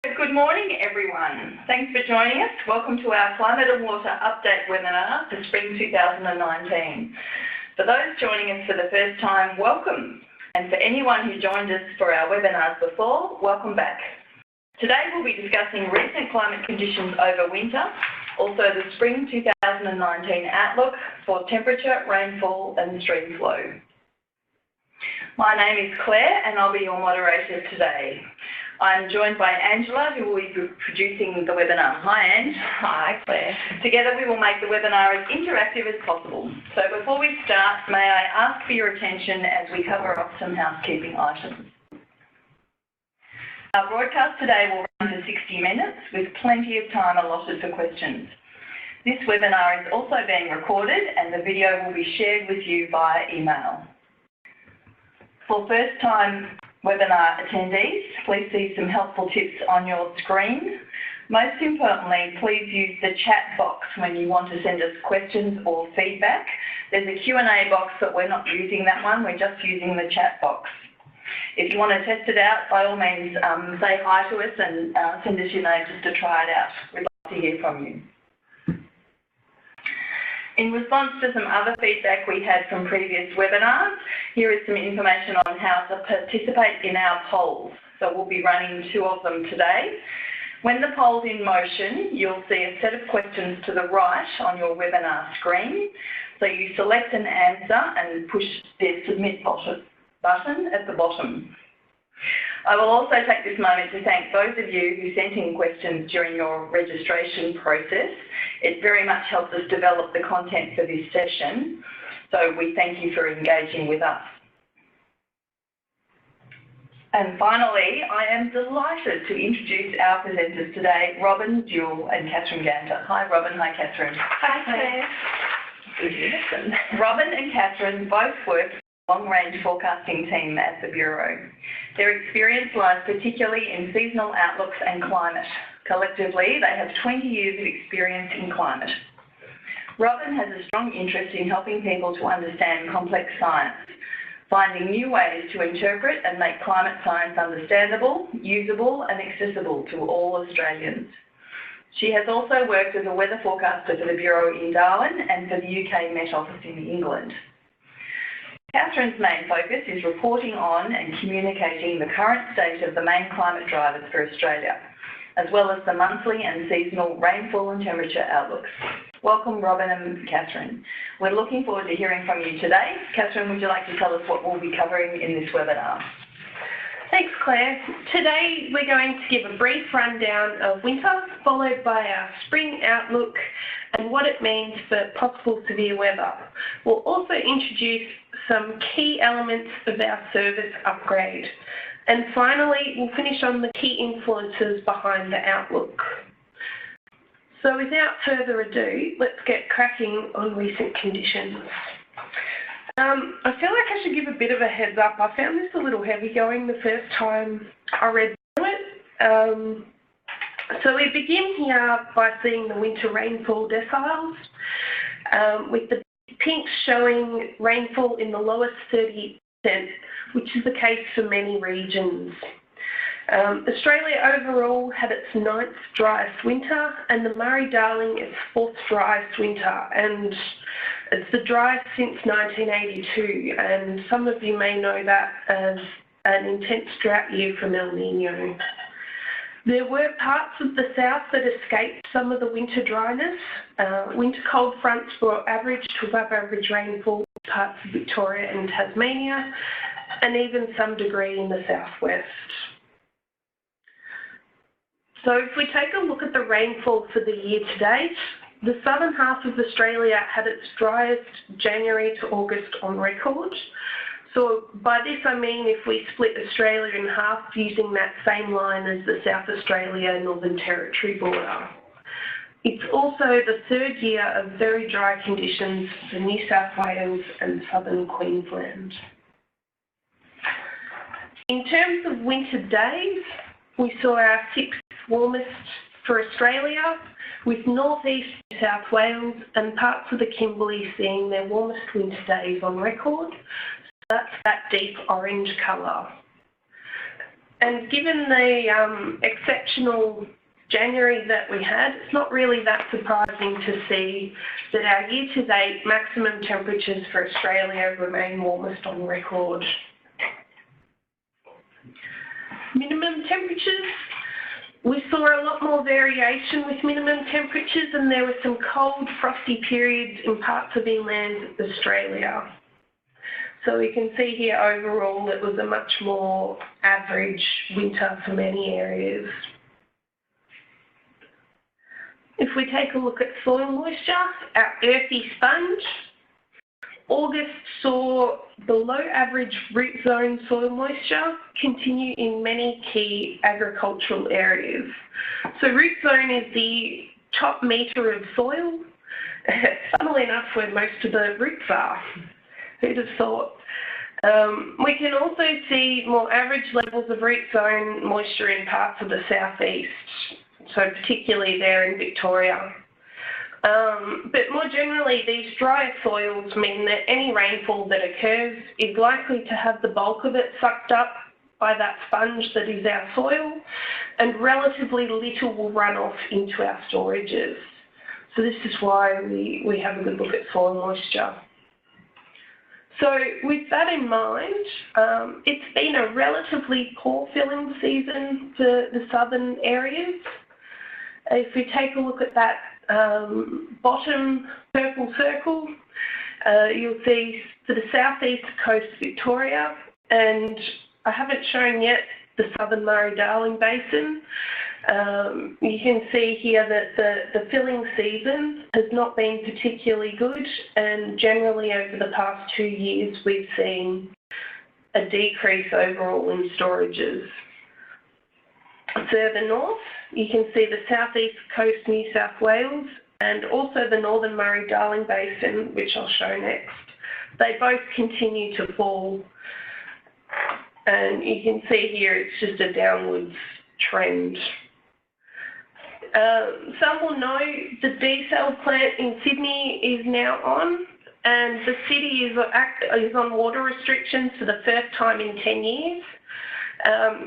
Good morning, everyone. Thanks for joining us. Welcome to our Climate and Water Update webinar for Spring 2019. For those joining us for the first time, welcome. And for anyone who joined us for our webinars before, welcome back. Today we'll be discussing recent climate conditions over winter, also the Spring 2019 outlook for temperature, rainfall and stream flow. My name is Claire and I'll be your moderator today. I'm joined by Angela, who will be producing the webinar. Hi, Ange. Hi, Claire. Together we will make the webinar as interactive as possible. So before we start, may I ask for your attention as we cover off some housekeeping items. Our broadcast today will run for 60 minutes with plenty of time allotted for questions. This webinar is also being recorded and the video will be shared with you via email. For first-time webinar attendees, please see some helpful tips on your screen. Most importantly, please use the chat box when you want to send us questions or feedback. There's a Q&A box, but we're not using that one, we're just using the chat box. If you want to test it out, by all means, say hi to us and send us your name just to try it out. We'd love to hear from you. In response to some other feedback we had from previous webinars, here is some information on how to participate in our polls. So we'll be running 2 of them today. When the poll's in motion, you'll see a set of questions to the right on your webinar screen. So you select an answer and push the submit button at the bottom. I will also take this moment to thank those of you who sent in questions during your registration process. It very much helps us develop the content for this session, so we thank you for engaging with us. And finally, I am delighted to introduce our presenters today, Robin Duell and Catherine Ganter. Hi Robin, hi Catherine. Hi Claire. Good to listen. Robin and Catherine both work long-range forecasting team at the Bureau. Their experience lies particularly in seasonal outlooks and climate. Collectively, they have 20 years of experience in climate. Robin has a strong interest in helping people to understand complex science, finding new ways to interpret and make climate science understandable, usable and accessible to all Australians. She has also worked as a weather forecaster for the Bureau in Darwin and for the UK Met Office in England. Catherine's main focus is reporting on and communicating the current state of the main climate drivers for Australia, as well as the monthly and seasonal rainfall and temperature outlooks. Welcome Robin and Catherine. We're looking forward to hearing from you today. Catherine, would you like to tell us what we'll be covering in this webinar? Thanks Claire. Today we're going to give a brief rundown of winter, followed by our spring outlook and what it means for possible severe weather. We'll also introduce some key elements of our service upgrade. And finally, we'll finish on the key influences behind the outlook. So without further ado, let's get cracking on recent conditions. I feel like I should give a bit of a heads up. I found this a little heavy going the first time I read through it. So we begin here by seeing the winter rainfall deciles, with the pink showing rainfall in the lowest 30%, which is the case for many regions. Australia overall had its 9th driest winter and the Murray-Darling its 4th driest winter, and it's the driest since 1982, and some of you may know that as an intense drought year from El Nino. There were parts of the south that escaped some of the winter dryness. Winter cold fronts brought average to above average rainfall in parts of Victoria and Tasmania, and even some degree in the southwest. So if we take a look at the rainfall for the year to date, the southern half of Australia had its driest January to August on record. So by this I mean if we split Australia in half using that same line as the South Australia Northern Territory border. It's also the 3rd year of very dry conditions for New South Wales and southern Queensland. In terms of winter days, we saw our 6th warmest for Australia, with northeast New South Wales and parts of the Kimberley seeing their warmest winter days on record. So that's that deep orange colour. And given the exceptional January that we had, it's not really that surprising to see that our year-to-date maximum temperatures for Australia remain warmest on record. Minimum temperatures. We saw a lot more variation with minimum temperatures, and there were some cold, frosty periods in parts of inland Australia. So we can see here overall it was a much more average winter for many areas. If we take a look at soil moisture, our earthy sponge, August saw below average root zone soil moisture continue in many key agricultural areas. So root zone is the top metre of soil, funnily enough where most of the roots are. Who'd have thought? We can also see more average levels of root zone moisture in parts of the southeast, so particularly there in Victoria. But more generally, these drier soils mean that any rainfall that occurs is likely to have the bulk of it sucked up by that sponge that is our soil, and relatively little will run off into our storages. So this is why we have a good look at soil moisture. So with that in mind, it's been a relatively poor filling season for the southern areas. If we take a look at that bottom purple circle, you'll see for the southeast coast Victoria, and I haven't shown yet the southern Murray-Darling Basin. You can see here that the filling season has not been particularly good, and generally over the past 2 years we've seen a decrease overall in storages. Further north, you can see the southeast coast New South Wales and also the northern Murray-Darling Basin, which I'll show next. They both continue to fall, and you can see here it's just a downwards trend. Some will know the desal plant in Sydney is now on, and the city is on water restrictions for the first time in 10 years.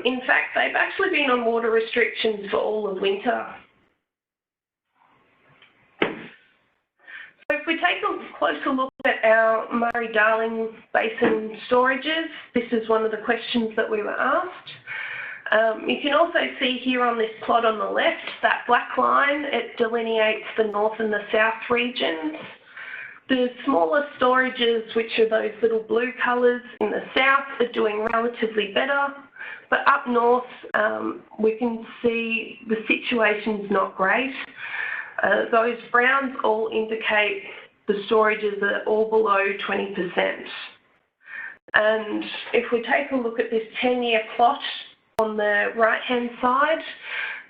In fact, they've actually been on water restrictions for all of winter. So if we take a closer look at our Murray-Darling Basin storages, this is one of the questions that we were asked. You can also see here on this plot on the left, that black line, it delineates the north and the south regions. The smaller storages, which are those little blue colours in the south, are doing relatively better. But up north, we can see the situation's not great. Those browns all indicate the storages are all below 20%. And if we take a look at this 10-year plot on the right-hand side,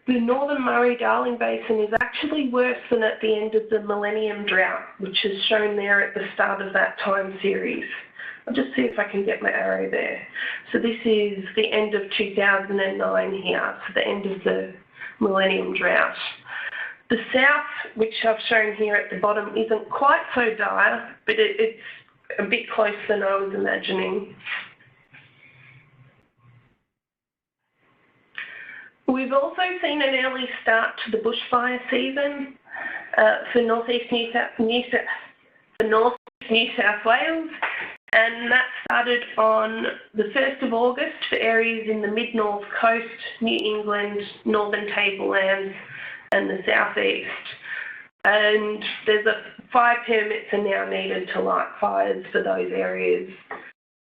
the northern Murray-Darling Basin is actually worse than at the end of the Millennium Drought, which is shown there at the start of that time series. I'll just see if I can get my arrow there. So this is the end of 2009 here, so the end of the Millennium Drought. The south, which I've shown here at the bottom, isn't quite so dire, but it's a bit closer than I was imagining. We've also seen an early start to the bushfire season for northeast New South Wales, and that started on the 1st of August for areas in the mid-north coast, New England, northern tablelands and the southeast. And there's 5 permits are now needed to light fires for those areas.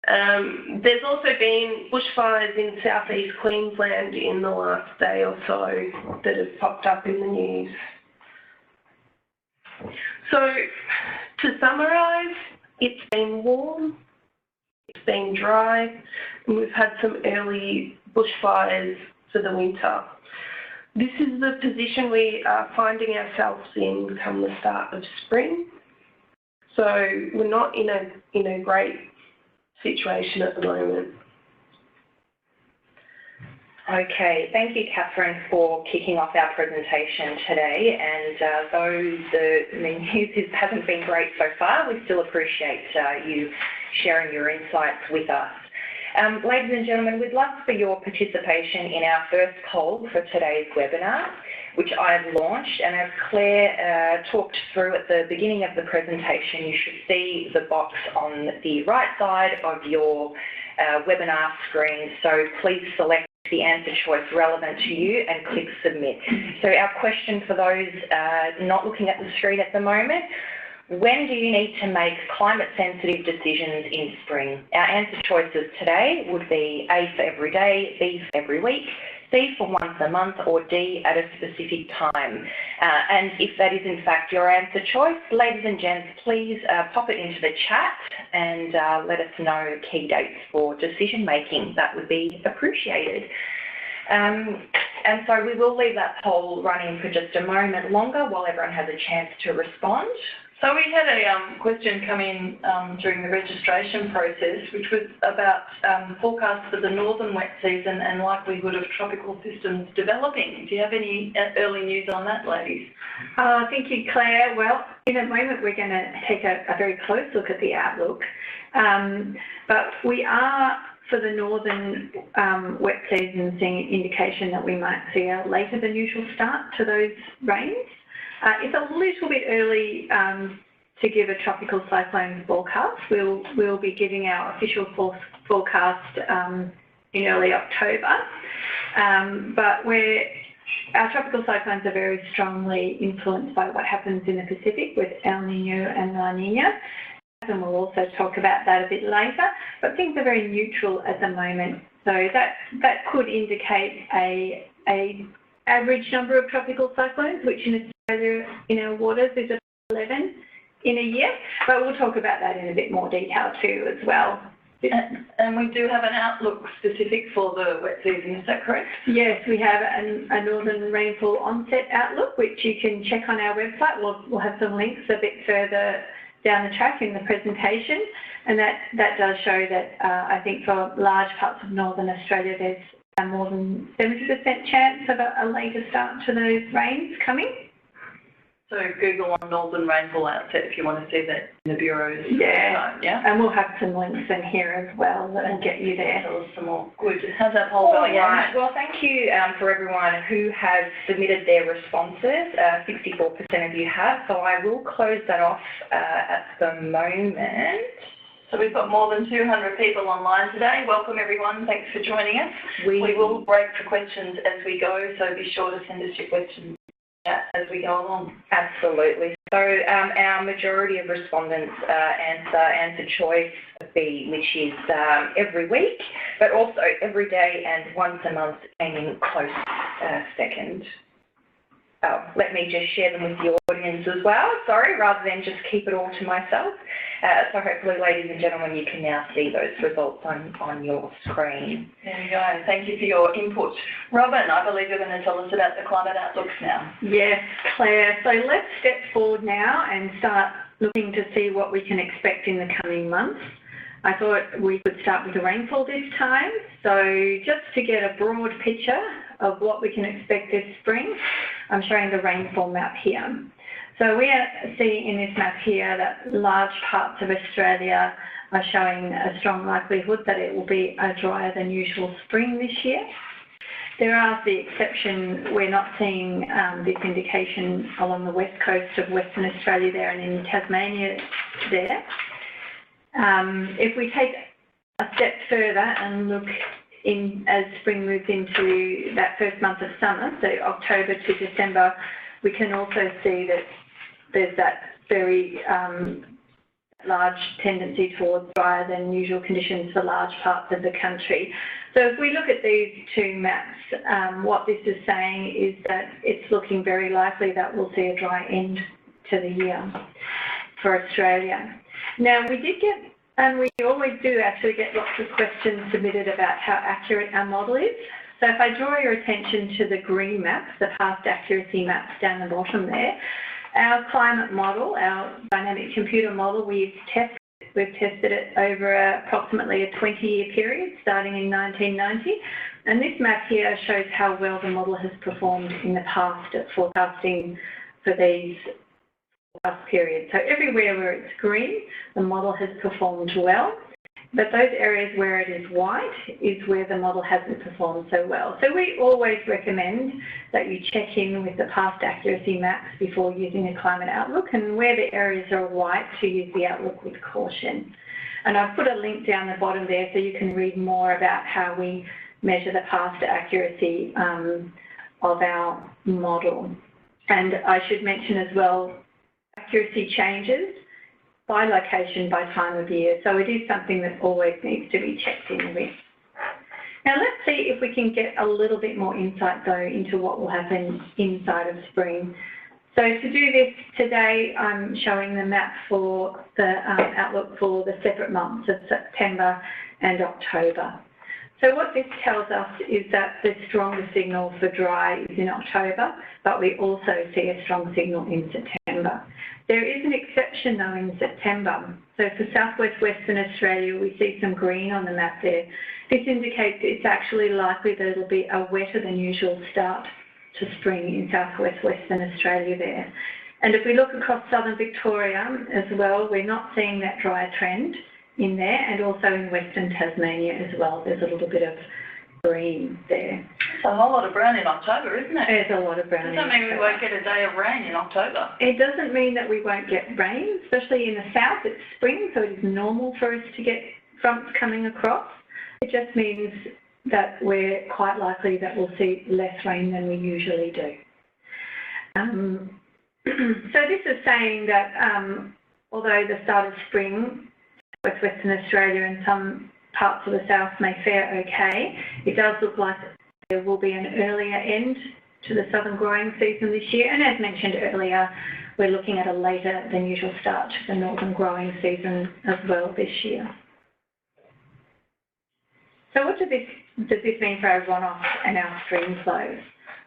There's also been bushfires in southeast Queensland in the last day or so that have popped up in the news. So to summarise, it's been warm, it's been dry, and we've had some early bushfires for the winter. This is the position we are finding ourselves in come the start of spring. So we're not in a great situation at the moment. Okay, thank you, Catherine, for kicking off our presentation today. And though the news hasn't been great so far, we still appreciate you sharing your insights with us. Ladies and gentlemen, we'd love for your participation in our first poll for today's webinar, which I've launched. And as Claire talked through at the beginning of the presentation, you should see the box on the right side of your webinar screen. So please select the answer choice relevant to you and click submit. So our question for those not looking at the screen at the moment: when do you need to make climate sensitive decisions in spring? Our answer choices today would be A for every day, B for every week, C for once a month, or D at a specific time. And if that is in fact your answer choice, ladies and gents, please pop it into the chat and let us know key dates for decision making. That would be appreciated. And so we will leave that poll running for just a moment longer while everyone has a chance to respond. So we had a question come in during the registration process, which was about forecasts for the northern wet season and likelihood of tropical systems developing. Do you have any early news on that, ladies? Thank you, Claire. Well, in a moment we're going to take a very close look at the outlook, but we are, for the northern wet season, seeing indication that we might see a later than usual start to those rains. It's a little bit early to give a tropical cyclone forecast. We'll be giving our official forecast in early October, but our tropical cyclones are very strongly influenced by what happens in the Pacific with El Nino and La Nina, and we'll also talk about that a bit later. But things are very neutral at the moment, so that could indicate a average number of tropical cyclones, which in Australia in our waters is 11 in a year, but we'll talk about that in a bit more detail too as well. And we do have an outlook specific for the wet season, is that correct? Yes, we have a northern rainfall onset outlook, which you can check on our website. We'll have some links a bit further down the track in the presentation, and that does show that I think for large parts of northern Australia there's more than 70% chance of a later start to those rains coming. So Google on northern rainfall outset if you want to see that in the Bureau's website, yeah? And we'll have some links in here as well that will get you there. Tell us some more. Good. How's that poll going? Right. Well, thank you for everyone who has submitted their responses. 64% of you have, so I will close that off at the moment. So we've got more than 200 people online today. Welcome everyone, thanks for joining us. We will break for questions as we go, so be sure to send us your questions as we go along. Absolutely. So our majority of respondents answer choice B, which is every week, but also every day and once a month came in close second. Let me just share them with the audience as well, sorry, rather than just keep it all to myself. So hopefully, ladies and gentlemen, you can now see those results on your screen. There we go. Thank you for your input. Robin, I believe you're going to tell us about the climate outlooks now. Yes, Claire. So let's step forward now and start looking to see what we can expect in the coming months. I thought we could start with the rainfall this time. So just to get a broad picture of what we can expect this spring, I'm showing the rainfall map here. So we are seeing in this map here that large parts of Australia are showing a strong likelihood that it will be a drier than usual spring this year. There are the exception, we're not seeing this indication along the west coast of Western Australia there and in Tasmania there. If we take a step further and look in as spring moves into that first month of summer, so October to December, we can also see that there's that very large tendency towards drier than usual conditions for large parts of the country. So if we look at these two maps, what this is saying is that it's looking very likely that we'll see a dry end to the year for Australia. Now we did get, and we always do actually get lots of questions submitted about how accurate our model is. So if I draw your attention to the green maps, the past accuracy maps down the bottom there, our climate model, our dynamic computer model, we've tested it over approximately a 20-year period, starting in 1990. And this map here shows how well the model has performed in the past at forecasting for these forecast periods. So everywhere where it's green, the model has performed well. but those areas where it is white is where the model hasn't performed so well. So we always recommend that you check in with the past accuracy maps before using a climate outlook, and where the areas are white, to use the outlook with caution. And I've put a link down the bottom there so you can read more about how we measure the past accuracy of our model. And I should mention as well, accuracy changes by location, by time of year. So it is something that always needs to be checked in with. Now let's see if we can get a little bit more insight though into what will happen inside of spring. So to do this today, I'm showing the map for the outlook for the separate months of September and October. So what this tells us is that the strongest signal for dry is in October, but we also see a strong signal in September. There is an exception though in September. So for southwest Western Australia, we see some green on the map there. This indicates it's actually likely that it'll be a wetter than usual start to spring in southwest Western Australia there. And if we look across southern Victoria as well, we're not seeing that drier trend in there, and also in Western Tasmania as well. There's a little bit of green there. It's a whole lot of brown in October, isn't it? There's a lot of brown. Does that mean we won't get a day of rain in October? It doesn't mean that we won't get rain, especially in the south. It's spring, so it is normal for us to get fronts coming across. It just means that we're quite likely that we'll see less rain than we usually do. So this is saying that although the start of spring, Western Australia and some parts of the south may fare okay, it does look like there will be an earlier end to the southern growing season this year. And as mentioned earlier, we're looking at a later than usual start to the northern growing season as well this year. So what does this mean for our runoff and our stream flows,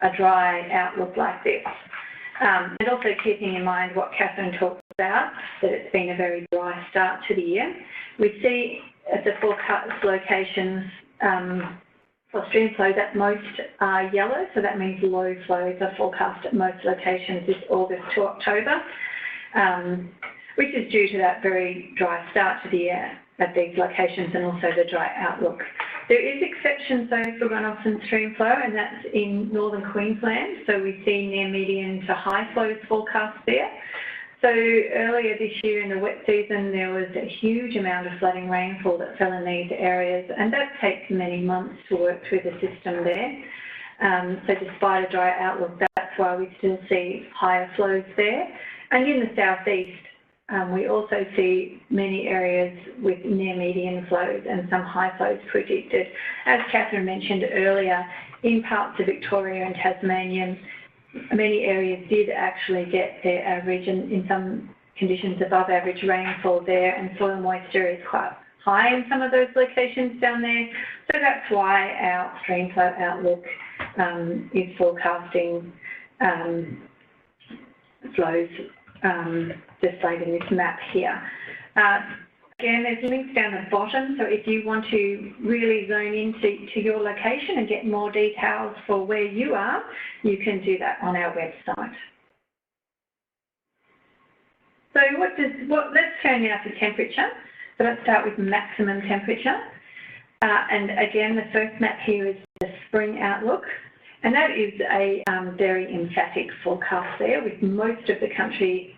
a dry outlook like this? And also keeping in mind what Catherine talked about, that it's been a very dry start to the year. We see at the forecast locations for stream flow that most are yellow, so that means low flows are forecast at most locations this August to October, which is due to that very dry start to the year at these locations and also the dry outlook. There is exceptions though for runoff and stream flow, and that's in northern Queensland. So we see near median to high flows forecast there. So earlier this year in the wet season, there was a huge amount of flooding rainfall that fell in these areas, and that takes many months to work through the system there. So despite a dry outlook, that's why we still see higher flows there. And in the southeast, we also see many areas with near median flows and some high flows predicted. As Catherine mentioned earlier, in parts of Victoria and Tasmania, many areas did actually get their average and in some conditions above average rainfall there, and soil moisture is quite high in some of those locations down there. So that's why our stream flow outlook is forecasting flows displayed in this map here. Again, there's links down the bottom, so if you want to really zone into your location and get more details for where you are, you can do that on our website. So let's turn now to temperature. So let's start with maximum temperature. And again, the first map here is the spring outlook. And that is a very emphatic forecast there, with most of the country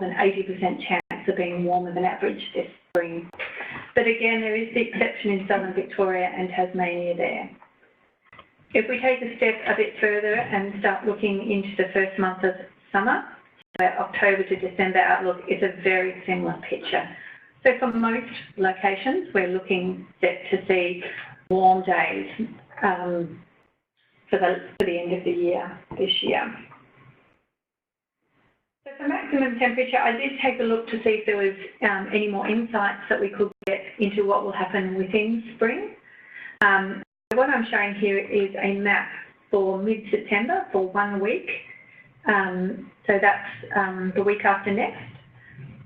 an 80% chance of being warmer than average this spring. But again, there is the exception in southern Victoria and Tasmania there. If we take a step a bit further and start looking into the first month of summer, October to December outlook is a very similar picture. So for most locations, we're looking set to see warm days for the end of the year this year. So for maximum temperature, I did take a look to see if there was any more insights that we could get into what will happen within spring. What I'm showing here is a map for mid-September for 1 week. So that's the week after next,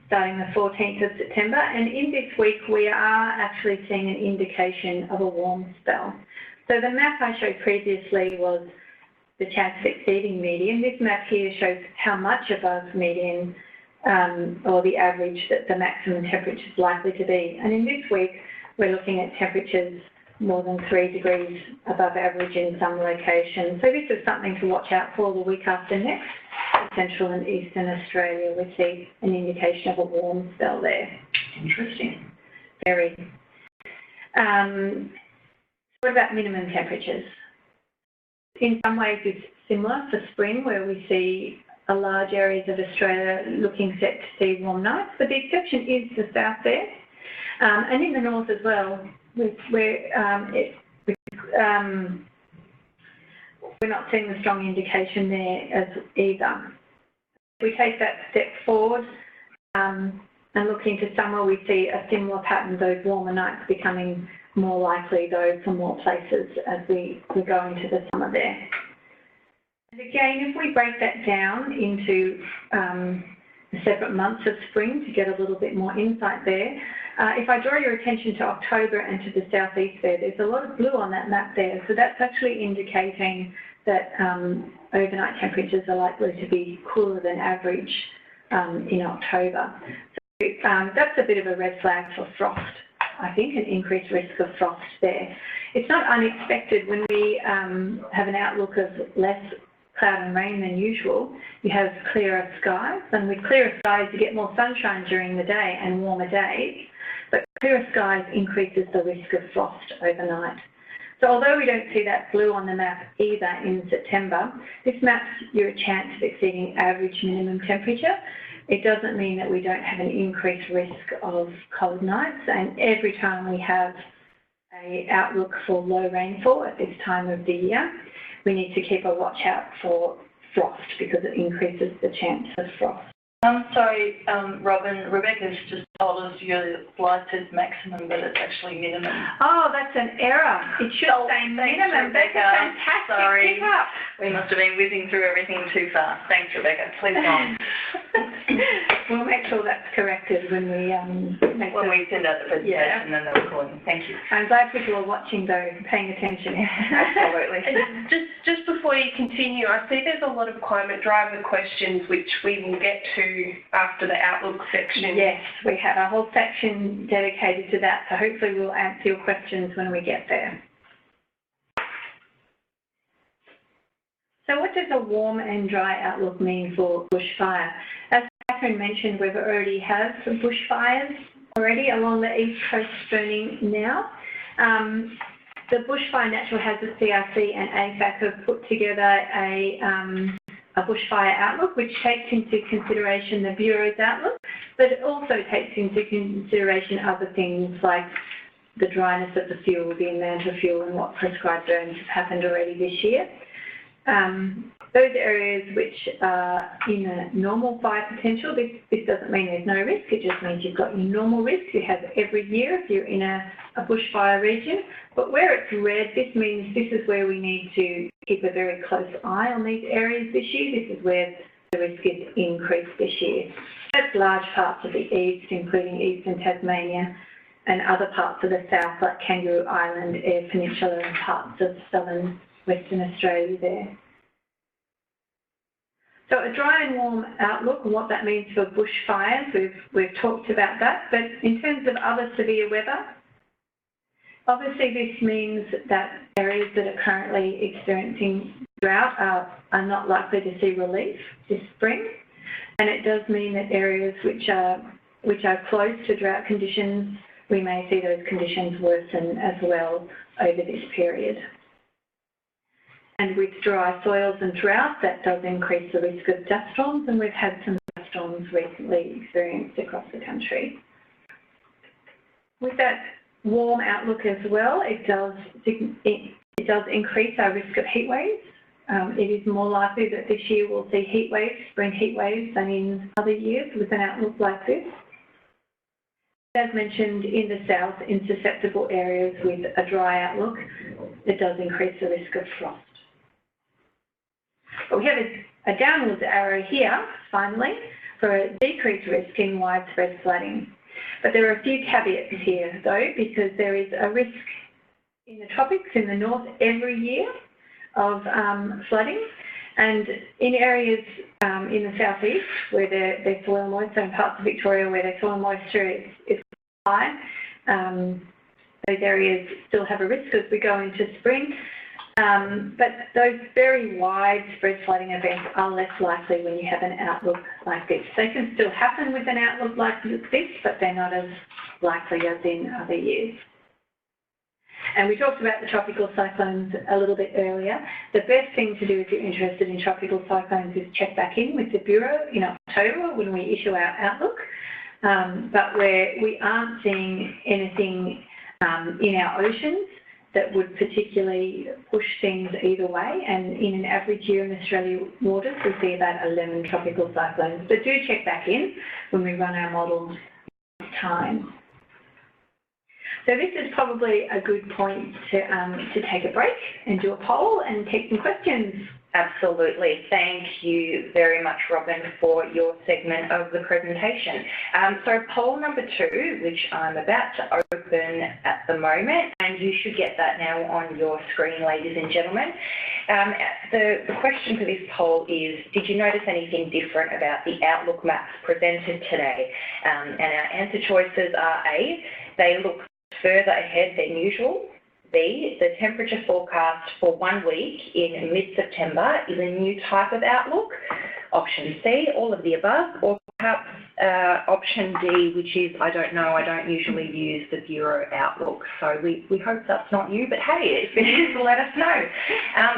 starting the 14th of September. And in this week, we are actually seeing an indication of a warm spell. So the map I showed previously was the chance of exceeding median. This map here shows how much above median or the average that the maximum temperature is likely to be. And in this week, we're looking at temperatures more than 3 degrees above average in some locations. So this is something to watch out for the week after next. Central and Eastern Australia, we see an indication of a warm spell there. Interesting. Very. What about minimum temperatures? In some ways it's similar for spring, where we see a large areas of Australia looking set to see warm nights, but the exception is the south there. And in the north as well, we're not seeing a strong indication there as either. If we take that step forward and look into summer, we see a similar pattern, those warmer nights becoming more likely though for more places as we go into the summer there. And again, if we break that down into the separate months of spring to get a little bit more insight there, if I draw your attention to October and to the southeast there's a lot of blue on that map there. So that's actually indicating that overnight temperatures are likely to be cooler than average in October. So that's a bit of a red flag for frost, I think, an increased risk of frost there. It's not unexpected when we have an outlook of less cloud and rain than usual. You have clearer skies, and with clearer skies you get more sunshine during the day and warmer days, but clearer skies increases the risk of frost overnight. So although we don't see that blue on the map either in September, this maps your chance of exceeding average minimum temperature. It doesn't mean that we don't have an increased risk of cold nights, and every time we have an outlook for low rainfall at this time of the year, we need to keep a watch out for frost because it increases the chance of frost. Sorry, Robin, Rebecca's just told us your flight is maximum, but it's actually minimum. Oh, that's an error. It should say minimum. That's a fantastic Sorry. pick up. We must have been whizzing through everything too fast. Thanks, Rebecca. Please go on. We'll make sure that's corrected when we When we send out the presentation and the recording. Thank you. I'm glad people are watching though, paying attention. Absolutely. Just before you continue, I see there's a lot of climate driver questions which we will get to after the Outlook section. Yes, we have a whole section dedicated to that, so hopefully we'll answer your questions when we get there. So what does a warm and dry outlook mean for bushfire? As Catherine mentioned, we've already had some bushfires already along the East Coast burning now. The Bushfire Natural Hazards CRC and AFAC have put together a bushfire outlook, which takes into consideration the Bureau's outlook, but it also takes into consideration other things like the dryness of the fuel, the amount of fuel, and what prescribed burns have happened already this year. Those areas which are in a normal fire potential, this doesn't mean there's no risk, it just means you've got your normal risk you have every year if you're in a bushfire region. But where it's red, this means this is where we need to keep a very close eye on these areas this year. This is where the risk is increased this year. That's large parts of the east, including eastern Tasmania, and other parts of the south like Kangaroo Island, Eyre Peninsula, and parts of southern Western Australia there. So a dry and warm outlook and what that means for bushfires, we've talked about that, but in terms of other severe weather, obviously this means that areas that are currently experiencing drought are not likely to see relief this spring, and it does mean that areas which are close to drought conditions, we may see those conditions worsen as well over this period. And with dry soils and drought, that does increase the risk of dust storms, and we've had some dust storms recently experienced across the country. With that warm outlook as well, it does increase our risk of heat waves. It is more likely that this year we'll see heat waves, spring heat waves, than in other years with an outlook like this. As mentioned, in the south, in susceptible areas with a dry outlook, it does increase the risk of frost. But we have a downwards arrow here, finally, for a decreased risk in widespread flooding. But there are a few caveats here, though, because there is a risk in the tropics in the north every year of flooding, And in areas in the southeast where their soil moisture, so in parts of Victoria where their soil moisture is high, those areas still have a risk as we go into spring. But those very widespread flooding events are less likely when you have an outlook like this. They can still happen with an outlook like this, but they're not as likely as in other years. And we talked about the tropical cyclones a little bit earlier. The best thing to do if you're interested in tropical cyclones is check back in with the Bureau in October when we issue our outlook. But where we aren't seeing anything in our oceans that would particularly push things either way, and in an average year in Australian waters we see about 11 tropical cyclones. But do check back in when we run our models next time. So this is probably a good point to take a break and do a poll and take some questions. Absolutely. Thank you very much, Robin, for your segment of the presentation. So poll number 2, which I'm about to open at the moment, and you should get that now on your screen, ladies and gentlemen. The question for this poll is, did you notice anything different about the outlook maps presented today? And our answer choices are A, they look further ahead than usual. B, the temperature forecast for 1 week in mid-September is a new type of outlook. Option C, all of the above, or perhaps option D, which is, I don't know, I don't usually use the Bureau outlook. So we hope that's not you, but hey, if it is, let us know.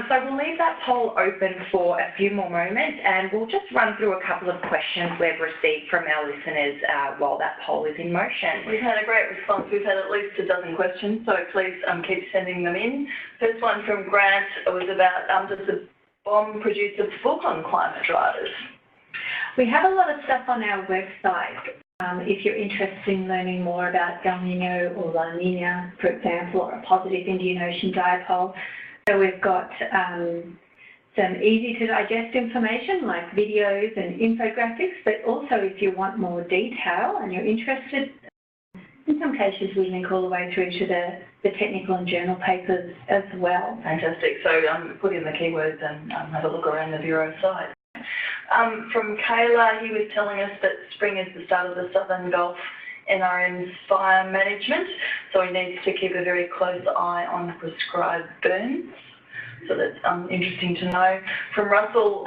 So we'll leave that poll open for a few more moments, and we'll just run through a couple of questions we've received from our listeners while that poll is in motion. We've had a great response. We've had at least a dozen questions, so please keep sending them in. First one from Grant was about does the BOM produce a book on climate drivers? We have a lot of stuff on our website. If you're interested in learning more about El Nino or La Nina, for example, or a positive Indian Ocean dipole. So we've got some easy to digest information like videos and infographics, but also if you want more detail and you're interested, in some cases we link all the way through to the technical and journal papers as well. Fantastic. So put in the keywords and have a look around the Bureau site. From Kayla, he was telling us that spring is the start of the Southern Gulf NRM's fire management, so he needs to keep a very close eye on prescribed burns. So that's interesting to know. From Russell,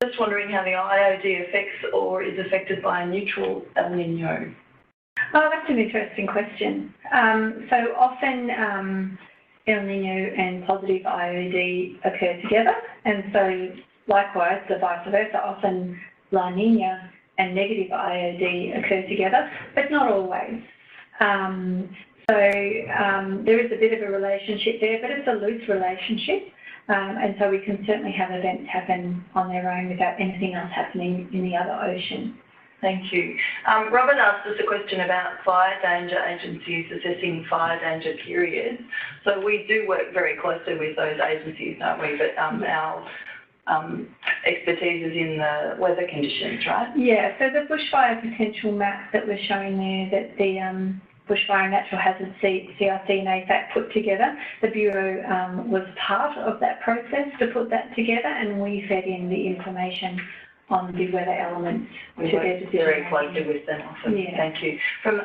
just wondering how the IOD affects or is affected by a neutral El Nino. Oh, that's an interesting question. So often El Nino and positive IOD occur together, and so likewise, the vice versa, often La Nina and negative IOD occur together, but not always. There is a bit of a relationship there, but it's a loose relationship, and so we can certainly have events happen on their own without anything else happening in the other ocean. Thank you. Robert asked us a question about fire danger agencies assessing fire danger periods. So we do work very closely with those agencies, don't we? But our expertise is in the weather conditions, right? Yeah, so the bushfire potential map that we're showing there that the Bushfire and Natural Hazards CRC and AFAC put together, the Bureau was part of that process to put that together, and we fed in the information on the weather elements. We work very closely with them often. Yeah. Thank you. From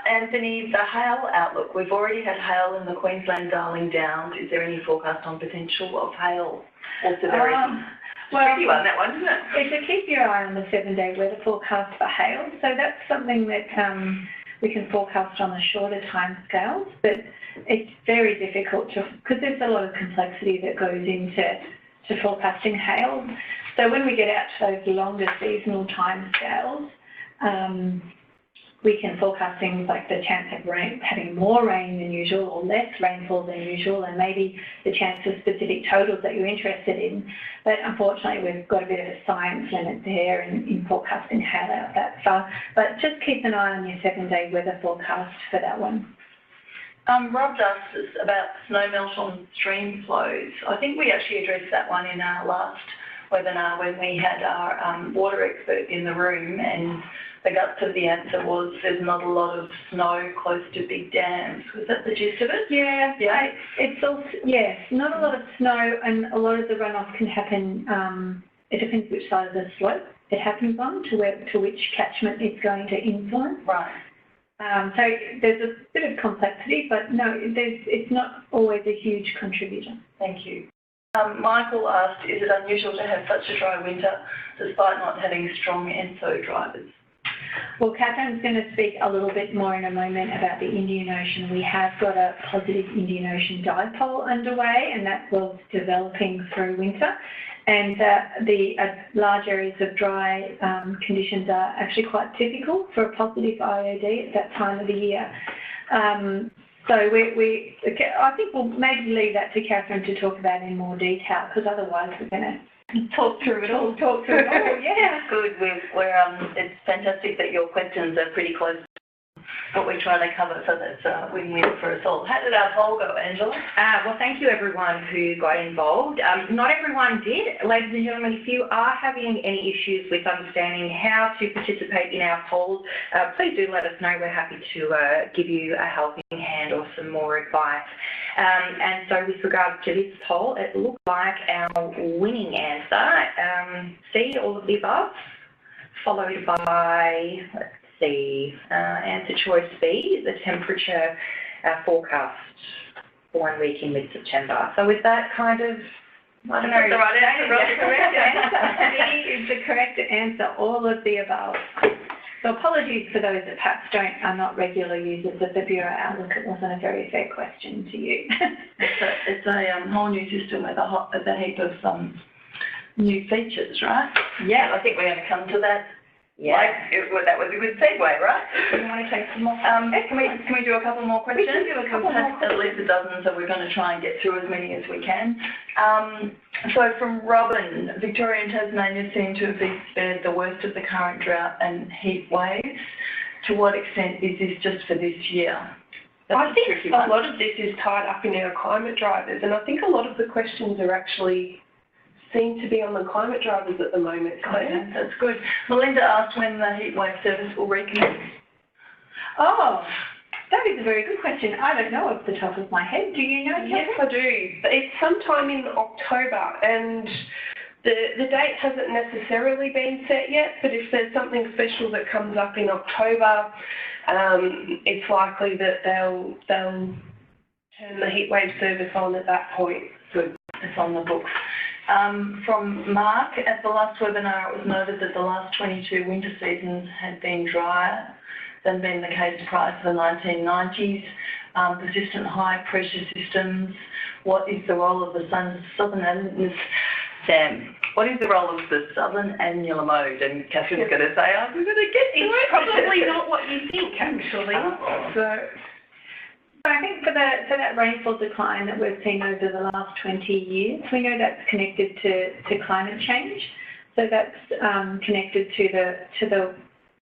Anthony, the hail outlook. We've already had hail in the Queensland Darling Downs. Is there any forecast on potential of hail or severity? Well, tricky one, that one, isn't it? It's a keep your eye on the 7-day weather forecast for hail. So that's something that we can forecast on a shorter time scales, but it's very difficult because there's a lot of complexity that goes into forecasting hail. So when we get out to those longer seasonal time scales, we can forecast things like the chance of having more rain than usual or less rainfall than usual, and maybe the chance of specific totals that you're interested in. But unfortunately, we've got a bit of a science limit there in forecasting hail out that far. But just keep an eye on your 7-day weather forecast for that one. Rob asked us about snowmelt on stream flows. I think we actually addressed that one in our last webinar when we had our water expert in the room, and the guts of the answer was there's not a lot of snow close to big dams. Was that the gist of it? Yeah, Yeah. it's also, yes, not a lot of snow, and a lot of the runoff can happen, it depends which side of the slope it happens on, to which catchment it's going to influence. Right. So there's a bit of complexity, but no, it's not always a huge contributor. Thank you. Michael asked, is it unusual to have such a dry winter despite not having strong ENSO drivers? Well, Catherine's going to speak a little bit more in a moment about the Indian Ocean. We have got a positive Indian Ocean dipole underway, and that was developing through winter. And the large areas of dry conditions are actually quite typical for a positive IOD at that time of the year. So I think we'll maybe leave that to Catherine to talk about in more detail, because otherwise we're going to talk through it all. Yeah. Good. It's fantastic that your questions are pretty close to what we're trying to cover, so that's a win-win for us all. How did our poll go, Angela? Well, thank you everyone who got involved. Not everyone did. Ladies and gentlemen, if you are having any issues with understanding how to participate in our polls, please do let us know. We're happy to give you a helping hand or some more advice. And so with regards to this poll, it looked like our winning answer, C, all of the above, followed by, let's see, answer choice B, the temperature forecast for 1 week in mid-September. So with that kind of, I don't know. That's the right answer. The correct answer. C is the correct answer, all of the above. So apologies for those that perhaps are not regular users of the Bureau Outlook. It wasn't a very fair question to you. It's a whole new system with a heap of new features, right? Yeah. I think we're going to come to that. Yeah. That was a good segue, right? You want to take some more? Can we do a couple more questions? We can do a couple more We've had at least a dozen, so we're going to try and get through as many as we can. So from Robin, Victoria and Tasmania seem to have been spared the worst of the current drought and heat waves. To what extent is this just for this year? I think a lot of this is tied up in our climate drivers, and I think a lot of the questions are actually seem to be on the climate drivers at the moment, Claire. Okay, that's good. Melinda asked when the heat wave service will recommence. Oh, that is a very good question. I don't know off the top of my head. Do you know? Yes, I do. It's sometime in October, and the date hasn't necessarily been set yet, but if there's something special that comes up in October, it's likely that they'll turn the heat wave service on at that point. Good. It's on the books. From Mark, at the last webinar it was noted that the last 22 winter seasons had been drier than been the case prior to the 1990s. Persistent high pressure systems. What is the role of the Sam, what is the role of the southern annular mode? And Catherine's going to say, I'm going to get into it. Probably not what you think, actually. So I think for that rainfall decline that we've seen over the last 20 years, we know that's connected to climate change. So that's connected to the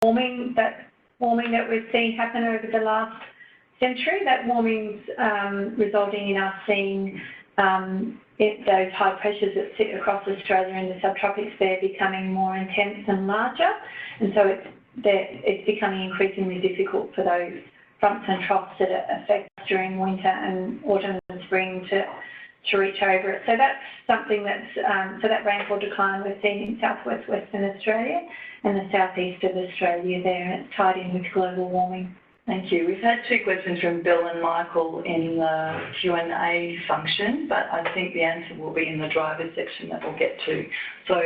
warming that we've seen happen over the last century. That warming's resulting in us seeing those high pressures that sit across Australia and the subtropics there becoming more intense and larger, and so it's becoming increasingly difficult for those fronts and troughs that affect us during winter and autumn and spring to reach over it. So that's something that's, so that rainfall decline we're seeing in southwest Western Australia and the southeast of Australia there, and it's tied in with global warming. Thank you. We've had two questions from Bill and Michael in the Q&A function, but I think the answer will be in the drivers section that we'll get to. So,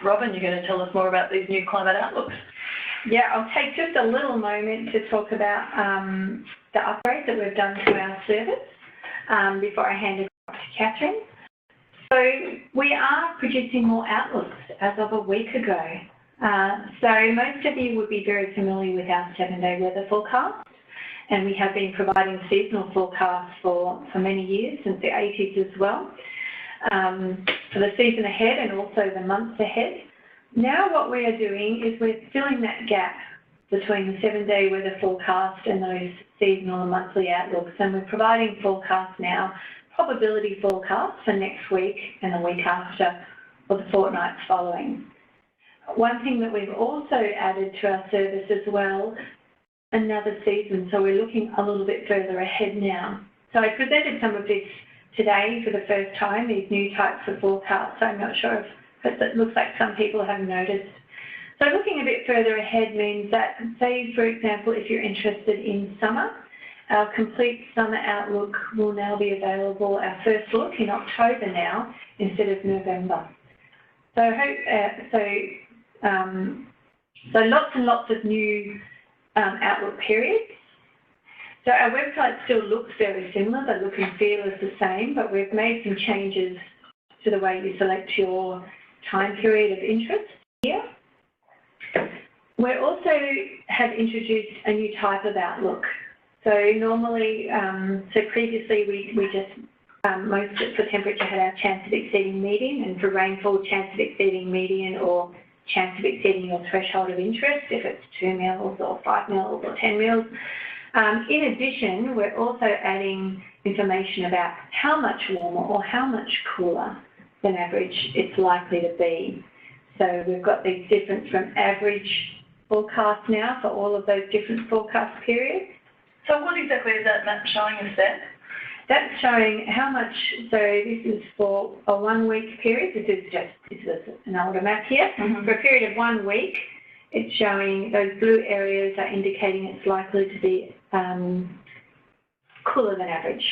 Robin, you're going to tell us more about these new climate outlooks? Yeah, I'll take just a little moment to talk about the upgrade that we've done to our service before I hand it off to Catherine. So we are producing more outlooks as of a week ago. So most of you would be very familiar with our 7-day weather forecast, and we have been providing seasonal forecasts for many years, since the 80s as well, for the season ahead and also the months ahead. Now what we are doing is we're filling that gap between the 7-day weather forecast and those seasonal and monthly outlooks, and we're providing forecasts now, probability forecasts for next week and the week after, or the fortnights following. one thing that we've also added to our service as well, another season. So we're looking a little bit further ahead now. So I presented some of this today for the first time, these new types of forecasts. I'm not sure if it looks like some people have noticed. So looking a bit further ahead means that, say, for example, if you're interested in summer, our complete summer outlook will now be available, our first look in October now, instead of November. So lots and lots of new outlook periods. So our website still looks very similar, the look and feel is the same, but we've made some changes to the way you select your time period of interest here. We also have introduced a new type of outlook. So normally, previously we just, most for temperature had our chance of exceeding median, and for rainfall, chance of exceeding median or chance of exceeding your threshold of interest, if it's 2 mils or 5 mils or 10 mils. In addition, we're also adding information about how much warmer or how much cooler than average it's likely to be. So we've got these different from average forecasts now for all of those different forecast periods. So what exactly is that map showing us there? That's showing how much, so this is for a 1 week period. This is an older map here. Mm-hmm. For a period of 1 week, it's showing those blue areas are indicating it's likely to be cooler than average.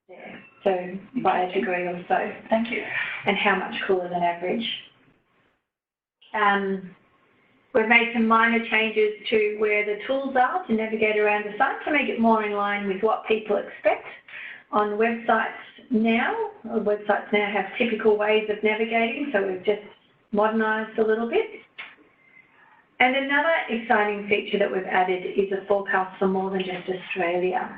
Yeah. So by a degree or so. Thank you. And how much cooler than average. We've made some minor changes to where the tools are to navigate around the site to make it more in line with what people expect. On websites now have typical ways of navigating, so we've just modernised a little bit. And another exciting feature that we've added is a forecast for more than just Australia.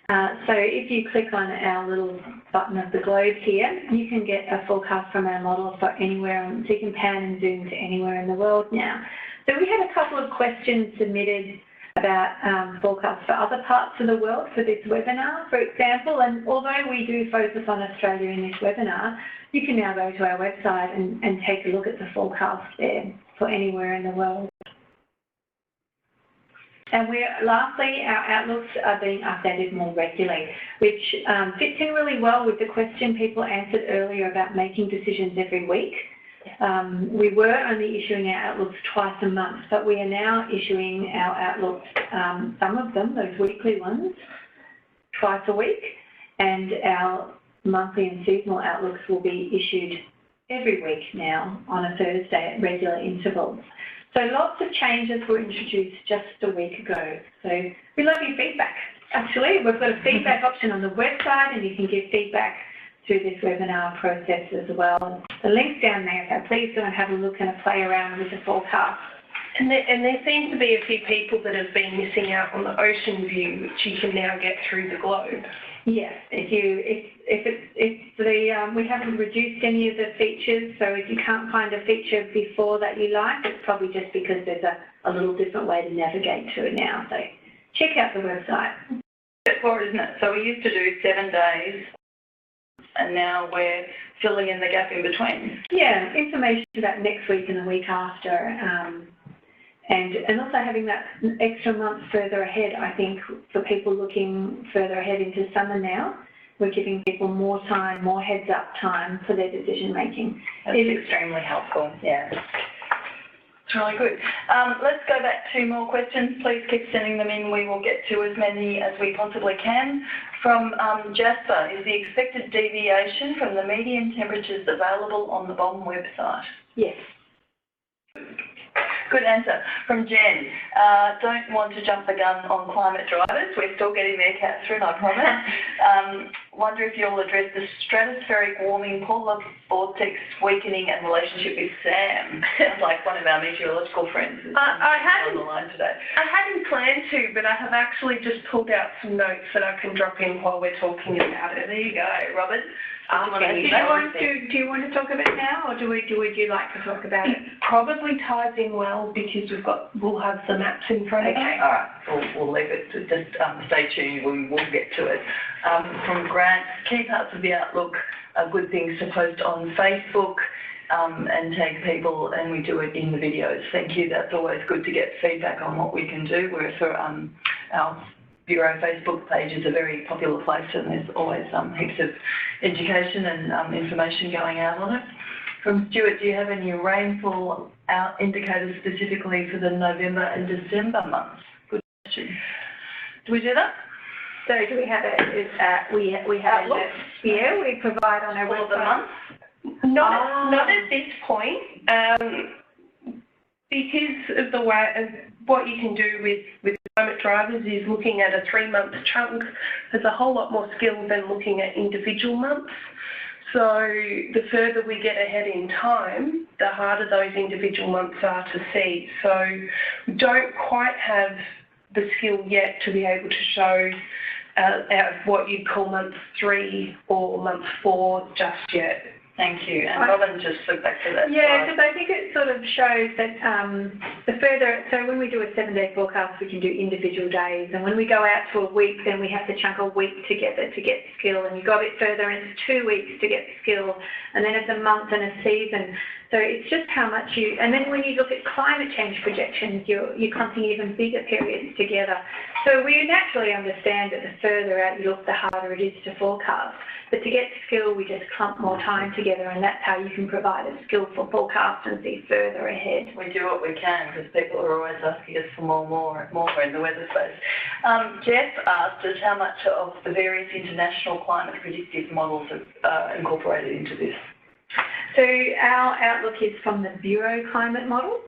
So if you click on our little button of the globe here, you can get a forecast from our model for anywhere, so you can pan and zoom to anywhere in the world now. So we had a couple of questions submitted about forecasts for other parts of the world for this webinar, for example, and although we do focus on Australia in this webinar, you can now go to our website and take a look at the forecast there for anywhere in the world. And lastly, our outlooks are being updated more regularly, which fits in really well with the question people answered earlier about making decisions every week. We were only issuing our outlooks twice a month, but we are now issuing our outlooks, some of them, those weekly ones, twice a week, and our monthly and seasonal outlooks will be issued every week now on a Thursday at regular intervals. So lots of changes were introduced just a week ago. So we love your feedback. Actually, we've got a feedback option on the website, and you can give feedback through this webinar process as well. The link's down there, so please go and have a look and play around with the forecast. And there seem to be a few people that have been missing out on the ocean view, which you can now get through the globe. Yes, we haven't reduced any of the features, so if you can't find a feature before that you like, it's probably just because there's a little different way to navigate to it now. So check out the website. For it, isn't it? So we used to do 7 days, and now we're filling in the gap in between. Yeah, information about next week and the week after. And also having that extra month further ahead, I think, for people looking further ahead into summer now, we're giving people more time, more heads-up time for their decision-making. It's extremely helpful, yeah. It's really good. Let's go back to more questions. Please keep sending them in. We will get to as many as we possibly can. From Jasper, is the expected deviation from the median temperatures available on the BOM website? Yes. Good answer. From Jen, don't want to jump the gun on climate drivers. We're still getting there, Catherine, I promise. Wonder if you'll address the stratospheric warming, polar vortex weakening and relationship with Sam. Sounds like one of our meteorological friends is on the line today. I hadn't planned to, but I have actually just pulled out some notes that I can drop in while we're talking about it. There you go, Robert. Do you want to talk about it now, or would you like to talk about it? Probably ties in well because we'll have the maps in front of us. Okay, all right. We'll leave it to just stay tuned. We will get to it. From Grant, key parts of the outlook are good things to post on Facebook. and tag people, and we do it in the videos. Thank you. That's always good to get feedback on what we can do. Our Bureau Facebook page is a very popular place, and there's always heaps of education and information going out on it. From Stuart, do you have any rainfall indicators specifically for the November and December months? Good question. Do we do that? So do we have we have we provide on our all the months? Not at this point, because of the way of what you can do with Climate Drivers is looking at a 3-month chunk. There's a whole lot more skill than looking at individual months. So the further we get ahead in time, the harder those individual months are to see. So we don't quite have the skill yet to be able to show out of what you'd call month 3 or month 4 just yet. Thank you. And Robin, just flip back to that. Yeah, because I think it sort of shows that so when we do a 7-day forecast, we can do individual days. And when we go out to a week, then we have to chunk a week together to get skill. And you go a bit further, and it's 2 weeks to get skill. And then it's a month and a season. So it's just how much and then when you look at climate change projections, you're clumping even bigger periods together. So we naturally understand that the further out you look, the harder it is to forecast. But to get skill, we just clump more time together, and that's how you can provide a skillful forecast and see further ahead. We do what we can, because people are always asking us for more in the weather space. Jeff asked us how much of the various international climate predictive models are incorporated into this. So our outlook is from the Bureau climate model,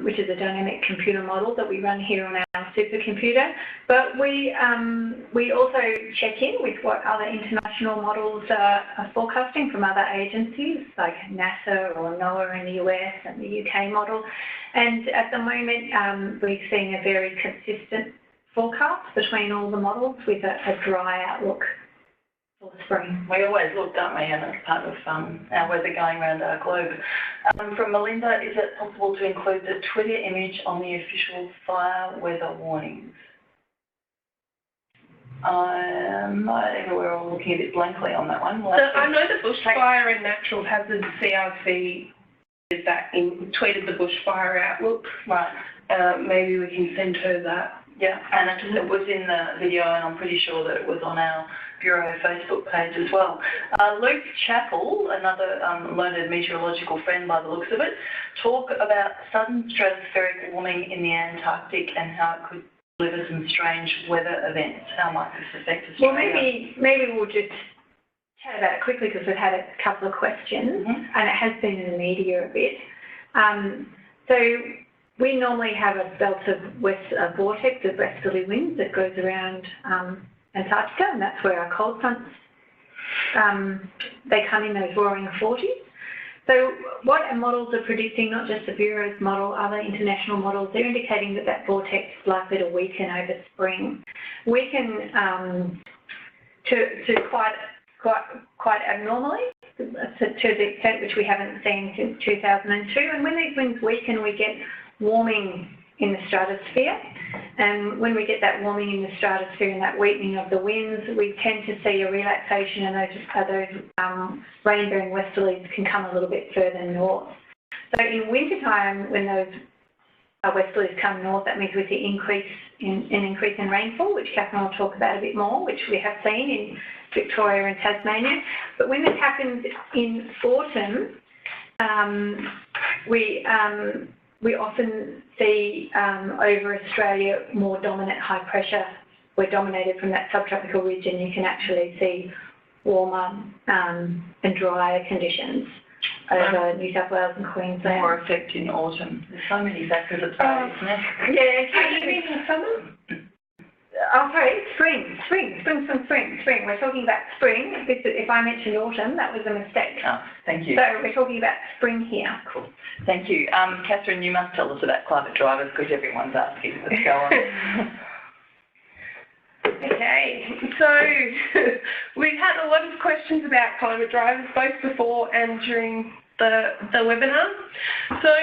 which is a dynamic computer model that we run here on our supercomputer. But we also check in with what other international models are forecasting from other agencies like NASA or NOAA in the US and the UK model. And at the moment, we're seeing a very consistent forecast between all the models with a dry outlook for spring. We always look, don't we, and it's part of our weather going around our globe. From Melinda, is it possible to include the Twitter image on the official fire weather warnings? We're all looking a bit blankly on that one. I know the Bushfire and Natural Hazards CRC did that tweeted the Bushfire outlook. Right. Maybe we can send her that. Yeah, and it was in the video, and I'm pretty sure that it was on our Bureau Facebook page as well. Luke Chappell, another learned meteorological friend by the looks of it, talk about sudden stratospheric warming in the Antarctic and how it could deliver some strange weather events. How might this affect Australia? Well, maybe we'll just chat about it quickly because we've had a couple of questions, and it has been in the media a bit. So we normally have a belt of vortex of westerly winds that goes around Antarctica, and that's where our cold fronts, they come in those roaring 40s. So what our models are predicting, not just the Bureau's model, other international models, they're indicating that that vortex is likely to weaken over spring. Weaken to quite abnormally, to the extent which we haven't seen since 2002. And when these winds weaken, we get warming in the stratosphere. And when we get that warming in the stratosphere and that weakening of the winds, we tend to see a relaxation, and those rain-bearing westerlies can come a little bit further north. So in wintertime, when those westerlies come north, that means we see an increase in rainfall, which Catherine will talk about a bit more, which we have seen in Victoria and Tasmania. But when this happens in autumn, we often see over Australia more dominant high pressure. We're dominated from that subtropical ridge, and you can actually see warmer and drier conditions over New South Wales and Queensland. More effect in autumn. There's so many factors at play, isn't there? Yeah, can you mean in summer? Oh, sorry, spring. We're talking about spring. If I mentioned autumn, that was a mistake. Oh, thank you. So we're talking about spring here. Cool. Thank you. Catherine, you must tell us about Climate Drivers because everyone's asking. Let's go on. Okay, so we've had a lot of questions about Climate Drivers both before and during the webinar. So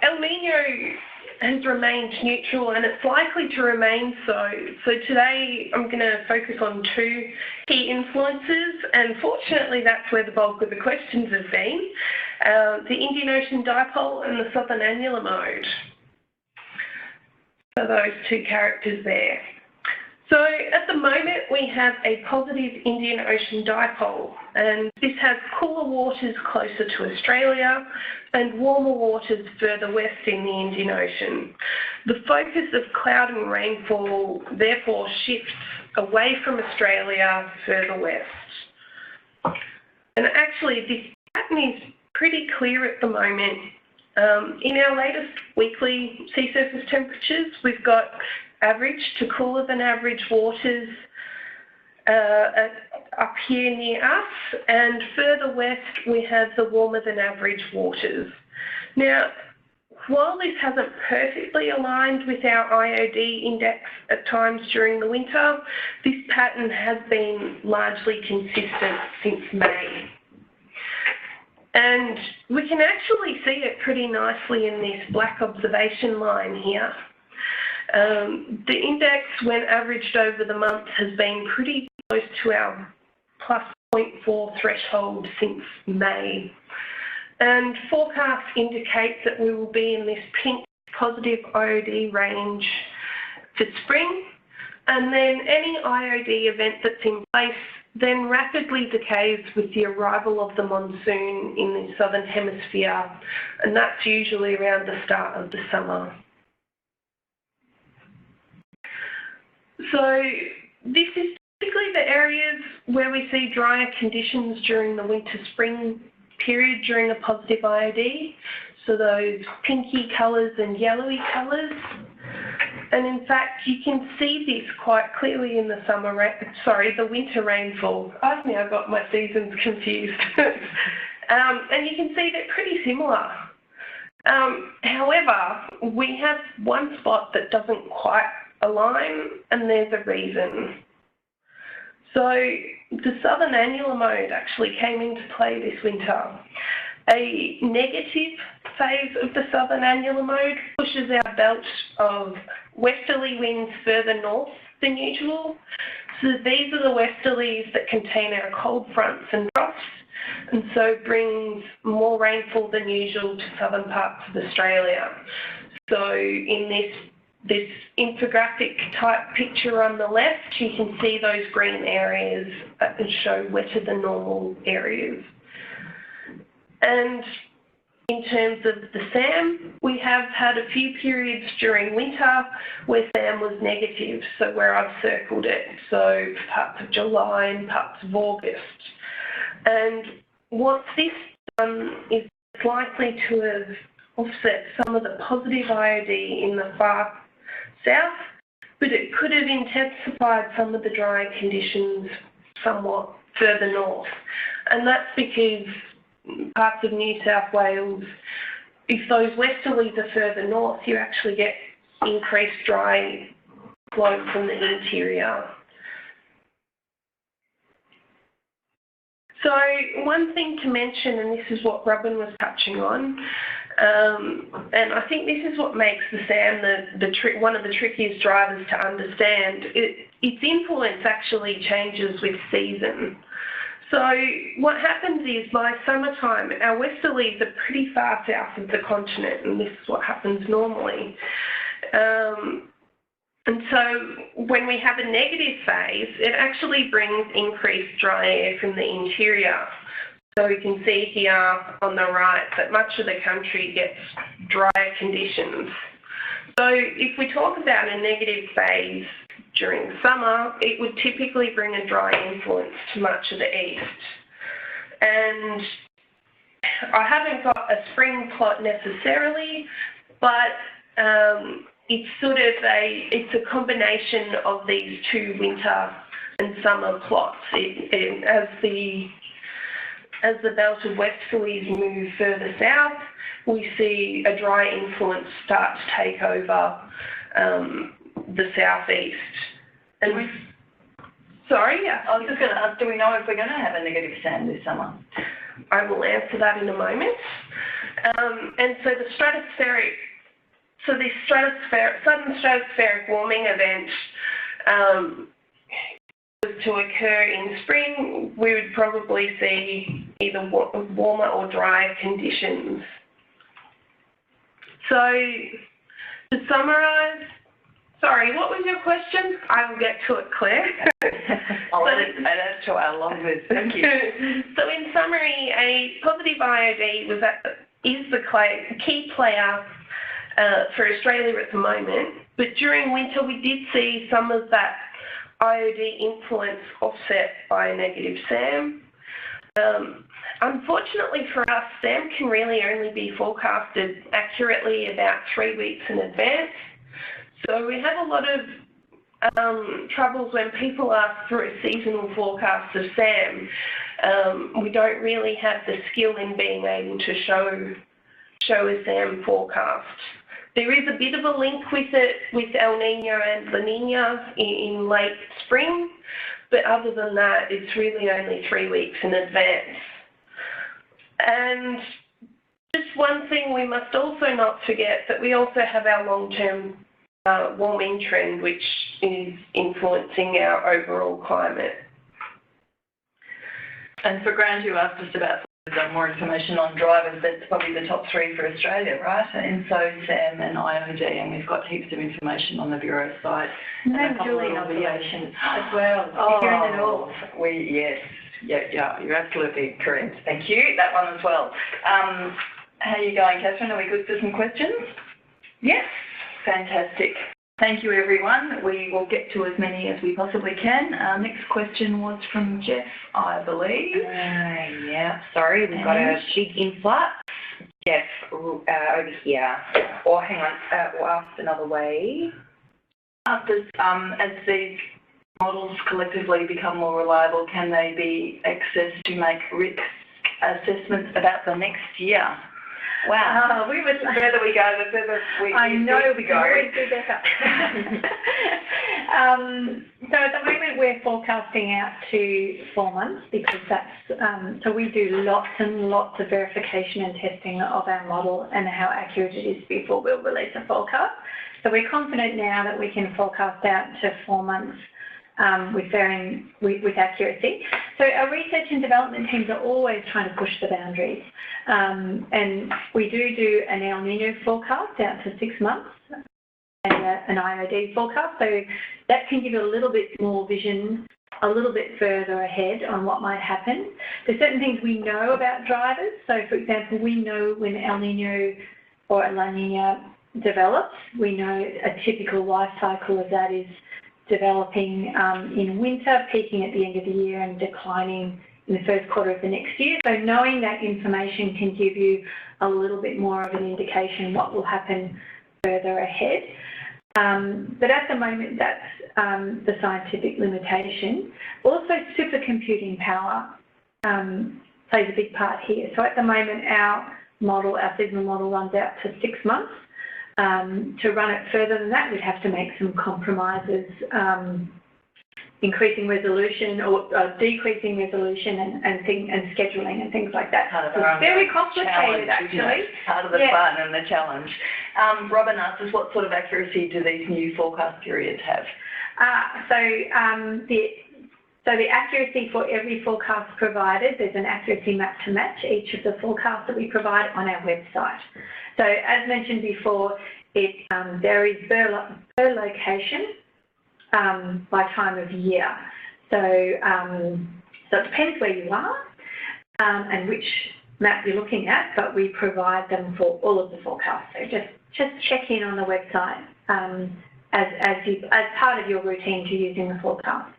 El Nino has remained neutral and it's likely to remain so. So today I'm going to focus on two key influences, and fortunately that's where the bulk of the questions have been, the Indian Ocean Dipole and the Southern Annular Mode. So those two characters there. So at the moment we have a positive Indian Ocean Dipole, and this has cooler waters closer to Australia and warmer waters further west in the Indian Ocean. The focus of cloud and rainfall therefore shifts away from Australia further west. And actually this pattern is pretty clear at the moment. In our latest weekly sea surface temperatures, we've got average to cooler than average waters up here near us, and further west we have the warmer than average waters. Now, while this hasn't perfectly aligned with our IOD index at times during the winter, this pattern has been largely consistent since May. And we can actually see it pretty nicely in this black observation line here. The index, when averaged over the month, has been pretty close to our plus 0.4 threshold since May. And forecasts indicate that we will be in this pink positive IOD range for spring, and then any IOD event that's in place then rapidly decays with the arrival of the monsoon in the southern hemisphere, and that's usually around the start of the summer. So this is typically the areas where we see drier conditions during the winter-spring period during a positive IOD, so those pinky colours and yellowy colours. And in fact, you can see this quite clearly in the the winter rainfall. I've now got my seasons confused. And you can see they're pretty similar. However, we have one spot that doesn't quite align, and there's a reason. So the Southern Annular Mode actually came into play this winter. A negative phase of the Southern Annular Mode pushes our belt of westerly winds further north than usual. So these are the westerlies that contain our cold fronts and troughs, and so brings more rainfall than usual to southern parts of Australia. So in this infographic type picture on the left, you can see those green areas that show wetter than normal areas. And in terms of the SAM, we have had a few periods during winter where SAM was negative, so where I've circled it, so parts of July and parts of August. And what this done is it's likely to have offset some of the positive IOD in the far south, but it could have intensified some of the dry conditions somewhat further north. And that's because parts of New South Wales, if those westerlies are further north, you actually get increased dry flow from the interior. So one thing to mention, and this is what Robin was touching on, and I think this is what makes the SAM one of the trickiest drivers to understand. Its influence actually changes with season. So what happens is by summertime, our westerlies are pretty far south of the continent, and this is what happens normally. And so when we have a negative phase, it actually brings increased dry air from the interior. So we can see here on the right that much of the country gets drier conditions. So if we talk about a negative phase during summer, it would typically bring a dry influence to much of the east. And I haven't got a spring plot necessarily, but it's sort of it's a combination of these two winter and summer plots. As the belt of westerlies move further south, we see a dry influence start to take over the southeast. And sorry, yeah. I was just going to ask, do we know if we're going to have a negative SAM this summer? I will answer that in a moment. And so the stratospheric So this sudden stratospheric warming event was to occur in spring, we would probably see either warmer or drier conditions. So to summarise, sorry, what was your question? I will get to it, Claire. I'll add it to our long list. Thank you. So in summary, a positive IOD is the key player for Australia at the moment, but during winter we did see some of that IOD influence offset by a negative SAM. Unfortunately for us, SAM can really only be forecasted accurately about 3 weeks in advance. So we have a lot of troubles when people ask for a seasonal forecast of SAM. We don't really have the skill in being able to show a SAM forecast. There is a bit of a link with it, with El Nino and La Nina in late spring, but other than that, it's really only 3 weeks in advance. And just one thing we must also not forget, that we also have our long-term warming trend, which is influencing our overall climate. And for Grant, you asked us about more information on drivers. That's probably the top 3 for Australia, right? ENSO, SAM and IOD, and we've got heaps of information on the Bureau site. And Julie in observation as well. Oh, here in the north. Yes. Yeah, you're absolutely correct. Thank you. That one as well. How are you going, Catherine? Are we good for some questions? Yes. Fantastic. Thank you, everyone. We will get to as many as we possibly can. Our next question was from Jeff, I believe. Yeah, sorry, we've got a big influx. Jeff, over here. Or hang on, we'll ask another way. As these models collectively become more reliable, can they be accessed to make risk assessments about the next year? Wow. We would. The further we go, the further we go. I know, we can always do better. So at the moment we're forecasting out to 4 months, because that's, so we do lots and lots of verification and testing of our model and how accurate it is before we'll release a forecast. So we're confident now that we can forecast out to 4 months with accuracy. So our research and development teams are always trying to push the boundaries. And we do an El Nino forecast out to 6 months and an IOD forecast. So that can give you a little bit more vision, a little bit further ahead on what might happen. There's certain things we know about drivers. So for example, we know when El Nino or La Nina develops. We know a typical life cycle of that is developing in winter, peaking at the end of the year and declining in the first quarter of the next year. So knowing that information can give you a little bit more of an indication what will happen further ahead. But at the moment, that's the scientific limitation. Also, supercomputing power plays a big part here. So at the moment, our model, our seasonal model, runs out to 6 months. To run it further than that, we'd have to make some compromises, increasing resolution or decreasing resolution and scheduling and things like that. It's very complicated, actually. Part of the fun and the challenge. Robin asked us, what sort of accuracy do these new forecast periods have? So the accuracy for every forecast provided, there's an accuracy map to match each of the forecasts that we provide on our website. So as mentioned before, it varies per location by time of year. So it depends where you are and which map you're looking at, but we provide them for all of the forecasts. So just check in on the website as part of your routine to using the forecast.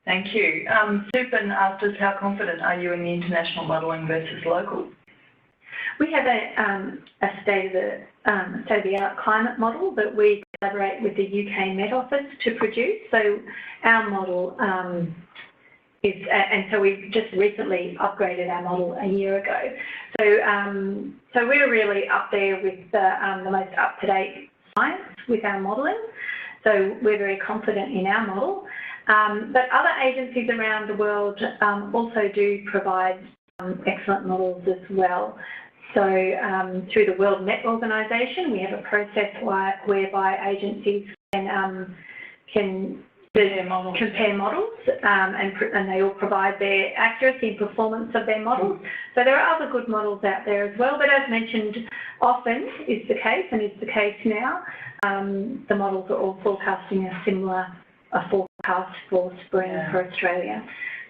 Thank you. Supan asked us, how confident are you in the international modelling versus local? We have a state-of-the-art climate model that we collaborate with the UK Met Office to produce. So our model and so we've just recently upgraded our model a year ago. So we're really up there with the most up-to-date science with our modelling. So we're very confident in our model. But other agencies around the world also do provide excellent models as well. So through the World Met Organisation, we have a process whereby agencies can compare models and they all provide their accuracy and performance of their models. So there are other good models out there as well, but as mentioned, often is the case and is the case now, the models are all forecasting a forecast for spring for Australia.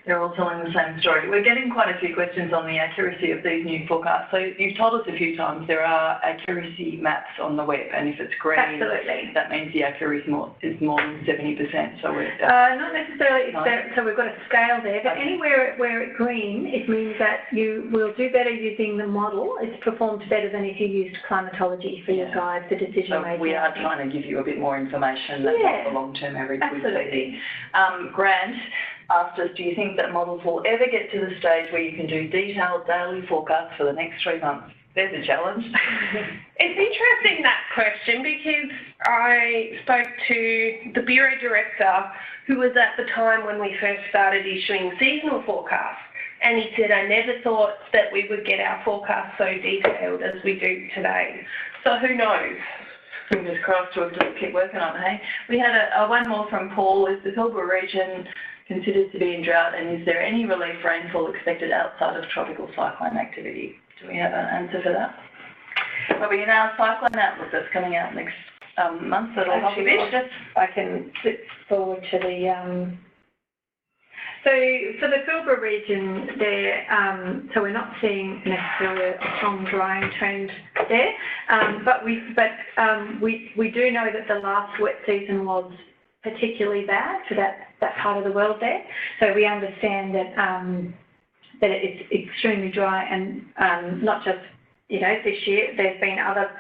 They're all telling the same story. We're getting quite a few questions on the accuracy of these new forecasts. So you've told us a few times there are accuracy maps on the web, and if it's green, absolutely, that means the accuracy is more than 70%. So we're not necessarily. So we've got a scale there, but anywhere where it's green, it means that you will do better using the model. It's performed better than if you used climatology for your guide for decision making. So we are trying to give you a bit more information than what the long-term average would be. Grant asked us, do you think that models will ever get to the stage where you can do detailed daily forecasts for the next 3 months? There's a challenge. It's interesting, that question, because I spoke to the Bureau Director, who was at the time when we first started issuing seasonal forecasts, and he said, I never thought that we would get our forecast so detailed as we do today. So who knows? Fingers crossed, we'll just keep working on it, hey? We had one more from Paul. Is the Pilbara region considered to be in drought, and is there any relief rainfall expected outside of tropical cyclone activity? Do we have an answer for that? Well, we have our cyclone outlook that's coming out next month. That'll help a bit. I can flip forward to the... So for the Pilbara region there, so we're not seeing necessarily a strong drying trend there, but we do know that the last wet season was particularly bad for that part of the world there. So we understand that that it's extremely dry, and not just this year. There's been other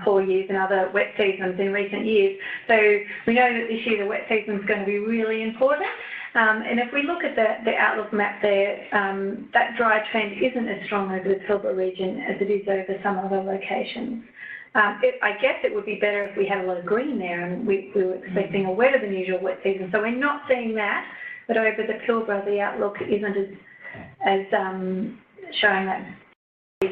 poor years and other wet seasons in recent years. So we know that this year the wet season is going to be really important. And if we look at the outlook map there, that dry trend isn't as strong over the Pilbara region as it is over some other locations. I guess it would be better if we had a lot of green there, and we were expecting a wetter than usual wet season. So we're not seeing that, but over the Pilbara, the outlook isn't as showing that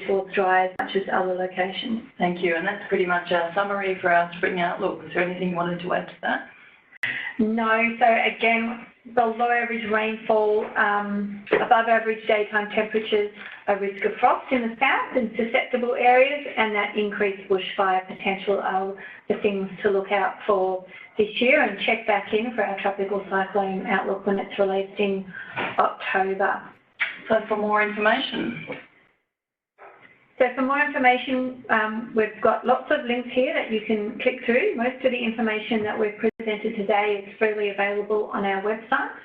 towards dry as much as other locations. Thank you, and that's pretty much our summary for our spring outlook. Is there anything you wanted to add to that? No, so again, below average rainfall, above average daytime temperatures, a risk of frost in the south in susceptible areas, and that increased bushfire potential are the things to look out for this year, and check back in for our tropical cyclone outlook when it's released in October. So for more information. So for more information, we've got lots of links here that you can click through. Most of the information that we've presented today is freely available on our website.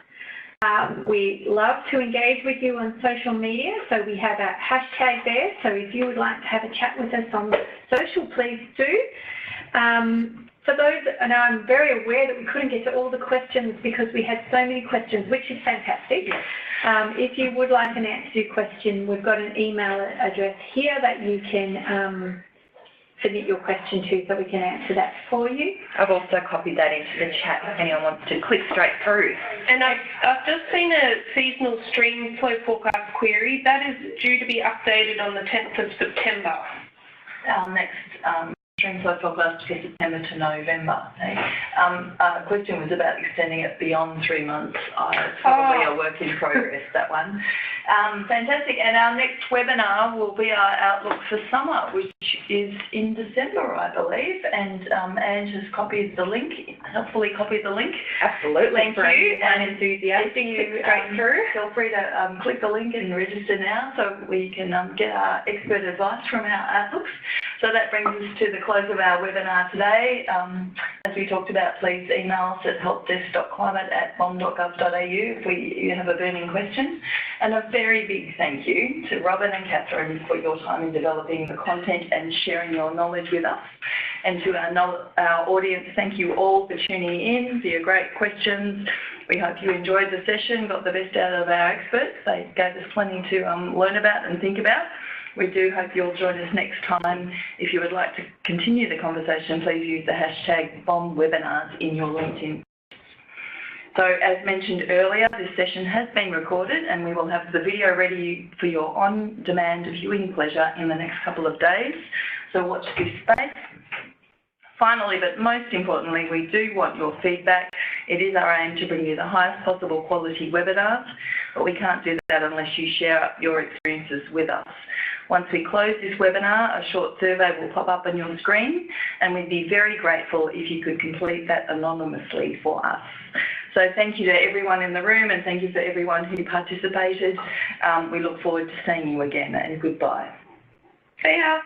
We love to engage with you on social media, so we have a hashtag there. So if you would like to have a chat with us on social, please do. For those, and I'm very aware that we couldn't get to all the questions because we had so many questions, which is fantastic. If you would like an answer to your question, we've got an email address here that you can submit your question to, so we can answer that for you. I've also copied that into the chat if anyone wants to click straight through. And I've just seen a seasonal stream flow forecast query. That is due to be updated on the 10th of September. Our next stream flow forecast for September to November. The question was about extending it beyond 3 months. It's probably a work in progress, that one. Fantastic. And our next webinar will be our outlook for summer, which is in December, I believe. And Ange has copied the link, helpfully copied the link. Absolutely. Thank you. And enthusiastic. Straight through. Feel free to click the link and register now so we can get our expert advice from our outlooks. So that brings us to the close of our webinar today. As we talked about, please email us at helpdesk.climate@bom.gov.au if you have a burning question. And a very big thank you to Robin and Catherine for your time in developing the content and sharing your knowledge with us. And to our audience, thank you all for tuning in, for your great questions. We hope you enjoyed the session, got the best out of our experts. They gave us plenty to learn about and think about. We do hope you'll join us next time. If you would like to continue the conversation, please use the hashtag BOMWebinars in your LinkedIn. So So as mentioned earlier, this session has been recorded and we will have the video ready for your on-demand viewing pleasure in the next couple of days. So watch this space. Finally, but most importantly, we do want your feedback. It is our aim to bring you the highest possible quality webinars, but we can't do that unless you share your experiences with us. Once we close this webinar, a short survey will pop up on your screen, and we'd be very grateful if you could complete that anonymously for us. So thank you to everyone in the room, and thank you for everyone who participated. We look forward to seeing you again, and goodbye. See ya.